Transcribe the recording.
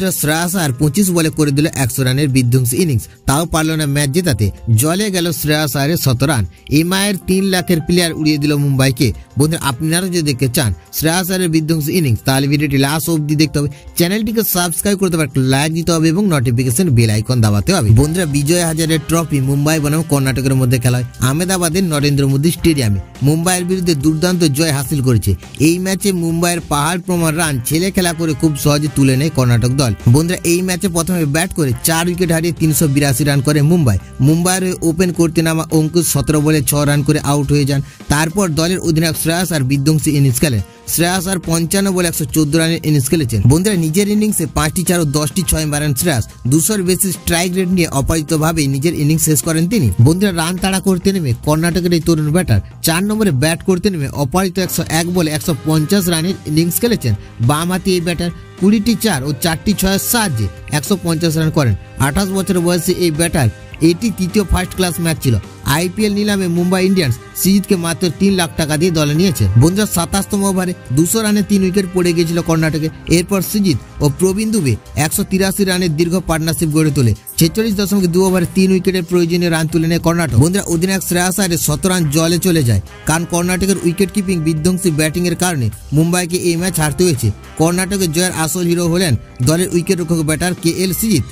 বন্ধুরা শ্রেয়াস আয়ার 25 বলে করে দিল 100 রানের বিধ্বংসী ইনিংস, তাও পারল না ম্যাচ জেতাতে। জলে গেল শ্রেয়াস আয়ারের 100 রান। এমআইয়ের 3 লাখের প্লেয়ার উড়িয়ে দিল মুম্বাইকে। বন্ধুরা আপনারা যদি দেখতে চান শ্রেয়াস আয়ারের বিধ্বংসী ইনিংস, তাহলে ভিডিওটি লাস্ট অবধি দেখতে হবে। চ্যানেলটিকে সাবস্ক্রাইব করতে হবে, লাইক দিতে হবে এবং নোটিফিকেশন বেল আইকন দাবাতে হবে। বন্ধুরা বিজয় হাজারের ট্রফি মুম্বাই বনাম কর্ণাটকের মধ্যে খেলা হয় আহমেদাবাদের নরেন্দ্র মোদী স্টেডিয়ামে। মুম্বাইয়ের বিরুদ্ধে দুর্দান্ত জয় হাসিল করেছে। এই ম্যাচে মুম্বাইয়ের পাহাড় প্রমাণ রান ছেলে খেলা করে খুব সহজে তুলে নেয় কর্ণাটক দল। বন্ধুরা এই ম্যাচে প্রথমে ব্যাট করে 4 উইকেট হারিয়ে 382 রান করে মুম্বাইয়ের ওপেন করতে নামা অঙ্কুশ 17 বলে 6 রান করে আউট হয়ে যান। তারপর দলের অধিনায়ক শ্রেয়াস আর বিধ্বংসী ইনিংস খেলেন। শ্রেয়াস আর 55 বলে 114 রানের ইনিংস খেলেছেন। বন্ধুরা নিজের ইনিংসে 5টি 4 ও 10টি 6 মারেন শ্রেয়াস। 200-এর বেশি স্ট্রাইক রেট নিয়ে অপরাজিতভাবে নিজের ইনিংস শেষ করেন তিনি। বন্ধুরা রান তাড়া করতে নেমে কর্ণাটকের এই তরুণ ব্যাটার 4 নম্বরে ব্যাট করতে নেমে অপরাজিত 101 বলে 150 রানের ইনিংস খেলেছেন। বাম হাতি এই ব্যাটার 20টি 4 ও 4টি 6-এর সাহায্যে 150 রান করেন। 28 বছর বয়সী এই ব্যাটার এটি তৃতীয় ফার্স্ট ক্লাস ম্যাচ ছিল। আইপিএল নিলামে মুম্বাই ইন্ডিয়ান্স সিজিতকে মাত্র 3 লাখ টাকা দিয়ে দলে নিয়েছে। বন্ধুরা 27তম ওভারে 200 রানে 3 উইকেট পড়ে গিয়েছিল কর্ণাটকে। এরপর সিজিত ও প্রবীণ দুবে 183 রানের দীর্ঘ পার্টনারশিপ গড়ে তোলে। 46.2 ওভারে 3 উইকেটের প্রয়োজনীয় রান তুলে নেয় কর্ণাটক। বন্ধুরা অধিনায়ক শ্রেয়াস আয়ারের 100 রান জলে চলে যায়, কারণ কর্ণাটকের উইকেট কিপিং বিধ্বংসী ব্যাটিং এর কারণে মুম্বাইকে এই ম্যাচ হারতে হয়েছে। কর্ণাটকের জয়ের আসল হিরো হলেন দলের উইকেট রক্ষক ব্যাটার KL সিজিত।